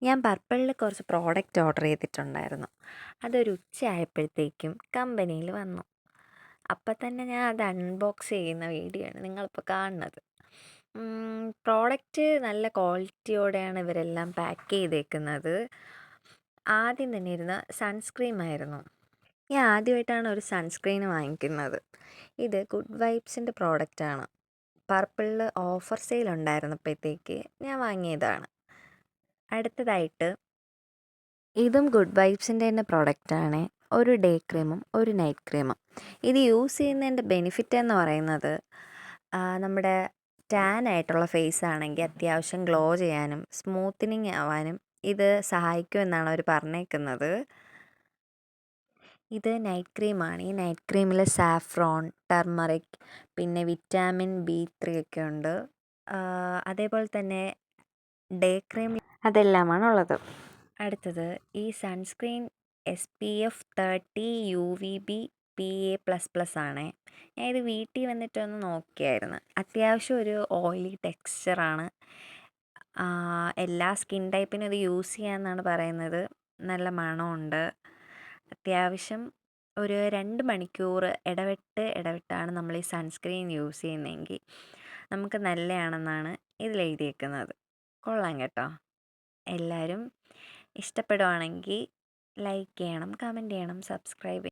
ഞാൻ പർപ്പിളിൽ കുറച്ച് product order ചെയ്തിട്ടുണ്ടായിരുന്നു. അതൊരു ഉച്ചയായപ്പോഴത്തേക്കും കമ്പനിയിൽ വന്നു. അപ്പം തന്നെ ഞാൻ അത് അൺബോക്സ് ചെയ്യുന്ന വീഡിയോ ആണ് നിങ്ങളിപ്പോൾ കാണുന്നത്. പ്രോഡക്റ്റ് നല്ല ക്വാളിറ്റിയോടെയാണ് ഇവരെല്ലാം പാക്ക് ചെയ്തേക്കുന്നത്. ആദ്യം തന്നെ ഇരുന്ന സൺസ്ക്രീമായിരുന്നു. ഞാൻ ആദ്യമായിട്ടാണ് ഒരു സൺസ്ക്രീൻ വാങ്ങിക്കുന്നത്. ഇത് ഗുഡ് വൈബ്സിൻ്റെ പ്രോഡക്റ്റാണ്. പർപ്പിളിൽ ഓഫർ സെയിൽ ഉണ്ടായിരുന്നപ്പോഴത്തേക്ക് ഞാൻ വാങ്ങിയതാണ്. അടുത്തതായിട്ട് ഇതും ഗുഡ് വൈബ്സിൻ്റെ തന്നെ പ്രോഡക്റ്റാണ്. ഒരു ഡേ ക്രീമും ഒരു നൈറ്റ് ക്രീമും. ഇത് യൂസ് ചെയ്യുന്നതിൻ്റെ ബെനിഫിറ്റ് എന്ന് പറയുന്നത് നമ്മുടെ ടാൻ ആയിട്ടുള്ള ഫേസ് ആണെങ്കിൽ അത്യാവശ്യം ഗ്ലോ ചെയ്യാനും സ്മൂത്തനിങ് ആവാനും ഇത് സഹായിക്കുമെന്നാണ് അവർ പറഞ്ഞേക്കുന്നത്. ഇത് നൈറ്റ് ക്രീമാണ്. ഈ നൈറ്റ് ക്രീമിൽ സാഫ്രോൺ, ടർമറിക്, പിന്നെ വിറ്റാമിൻ B3 ഒക്കെ ഉണ്ട്. അതേപോലെ തന്നെ ഡേ ക്രീം അതെല്ലാമാണ് ഉള്ളത്. അടുത്തത് ഈ സൺസ്ക്രീൻ SPF 30 UVB PA++ ആണ്. ഞാൻ ഇത് വീട്ടിൽ വന്നിട്ടൊന്ന് നോക്കിയായിരുന്നു. അത്യാവശ്യം ഒരു ഓയിലി ടെക്സ്ചറാണ്. എല്ലാ സ്കിൻ ടൈപ്പിനും ഇത് യൂസ് ചെയ്യാമെന്നാണ് പറയുന്നത്. നല്ല മണമുണ്ട്. അത്യാവശ്യം ഒരു 2 മണിക്കൂർ ഇടവിട്ടാണ് നമ്മൾ ഈ സൺസ്ക്രീൻ യൂസ് ചെയ്യുന്നതെങ്കിൽ നമുക്ക് നല്ലതാണെന്നാണ് ഇതിൽ എഴുതിയേക്കുന്നത്. കൊള്ളാം കേട്ടോ. എല്ലാവരും ഇഷ്ടപ്പെടുവാണെങ്കിൽ ലൈക്ക് ചെയ്യണം, കമൻറ്റ് ചെയ്യണം, സബ്സ്ക്രൈബ് ചെയ്യണം.